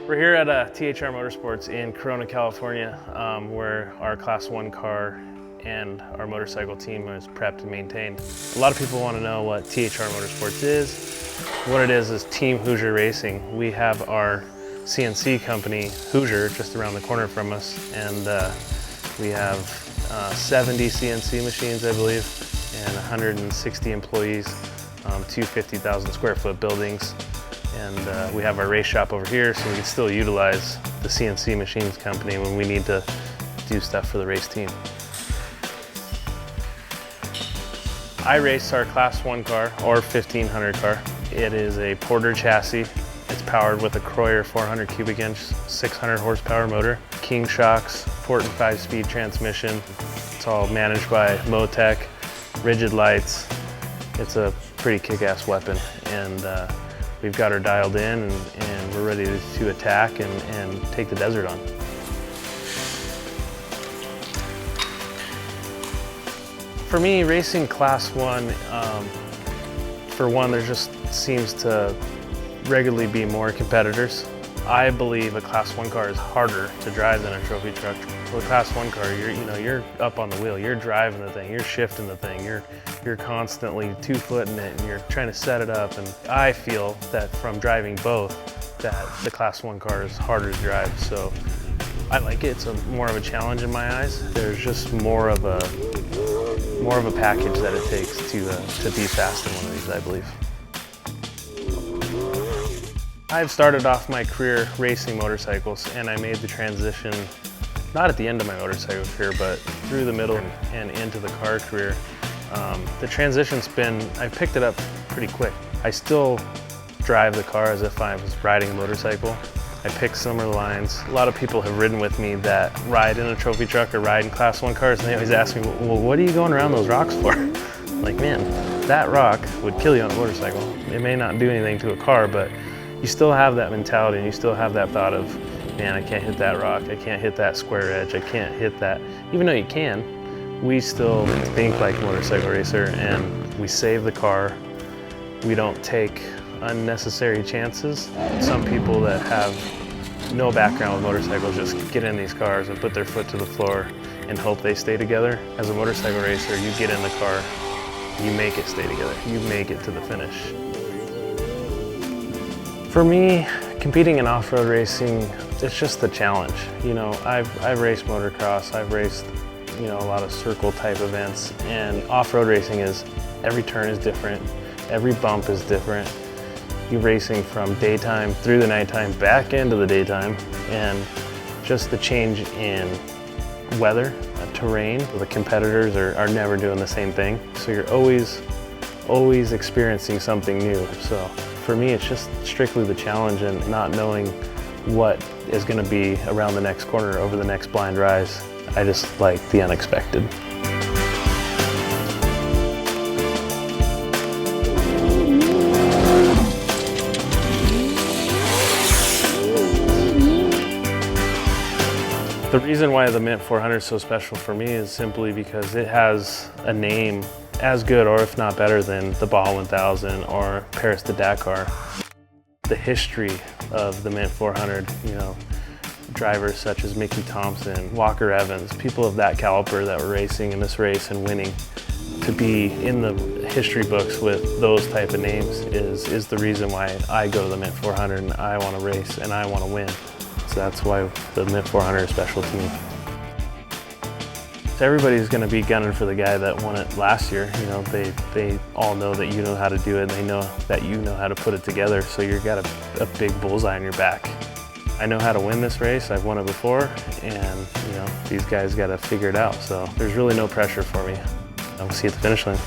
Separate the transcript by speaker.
Speaker 1: We're here at THR Motorsports in Corona, California, where our Class 1 car and our motorcycle team is prepped and maintained. A lot of people want to know what THR Motorsports is. What it is Team Hoosier Racing. We have our CNC company, Hoosier, just around the corner from us, and we have 70 CNC machines, I believe, and 160 employees, 250,000 square foot buildings. And we have our race shop over here, so we can still utilize the CNC machines company when we need to do stuff for the race team. I race our Class 1 car, or 1500 car. It is a Porter chassis. It's powered with a Croyer 400 cubic inch, 600 horsepower motor, King shocks, Porton 5-speed transmission. It's all managed by Motec, rigid lights. It's a pretty kick-ass weapon, and we've got her dialed in, and we're ready to attack and take the desert on. For me, racing Class 1, for one, there just seems to regularly be more competitors. I believe a Class 1 car is harder to drive than a trophy truck. With a Class 1 car, you're up on the wheel, you're driving the thing, you're shifting the thing, you're constantly 2-footing it, and you're trying to set it up. And I feel that from driving both, that the Class 1 car is harder to drive. So I like it. It's more of a challenge in my eyes. There's just more of a package that it takes to be fast in one of these, I believe. I've started off my career racing motorcycles, and I made the transition, not at the end of my motorcycle career, but through the middle and into the car career. The transition's I picked it up pretty quick. I still drive the car as if I was riding a motorcycle. I pick similar lines. A lot of people have ridden with me that ride in a trophy truck or ride in Class 1 cars, and they always ask me, well, what are you going around those rocks for? I'm like, man, that rock would kill you on a motorcycle. It may not do anything to a car, but you still have that mentality, and you still have that thought of, man, I can't hit that rock, I can't hit that square edge, I can't hit that. Even though you can, we still think like a motorcycle racer, and we save the car. We don't take unnecessary chances. Some people that have no background with motorcycles just get in these cars and put their foot to the floor and hope they stay together. As a motorcycle racer, you get in the car, you make it stay together, you make it to the finish. For me, competing in off-road racing, it's just the challenge. You know, I've raced motocross, I've raced, a lot of circle type events, and off-road racing is, every turn is different, every bump is different. You're racing from daytime through the nighttime, back into the daytime, and just the change in weather, terrain. The competitors are never doing the same thing, so you're always experiencing something new. So for me, it's just strictly the challenge and not knowing what is going to be around the next corner, over the next blind rise. I just like the unexpected. The reason why the Mint 400 is so special for me is simply because it has a name as good, or if not better, than the Baja 1000 or Paris to Dakar. The history of the Mint 400, drivers such as Mickey Thompson, Walker Evans, people of that caliber that were racing in this race and winning, to be in the history books with those type of names is the reason why I go to the Mint 400 and I want to race and I want to win. So that's why the Mint 400 is special to me. So everybody's going to be gunning for the guy that won it last year. They all know that you know how to do it, and they know that you know how to put it together, so you've got a big bullseye on your back. I know how to win this race. I've won it before, and these guys got to figure it out. So there's really no pressure for me. I'll see you at the finish line.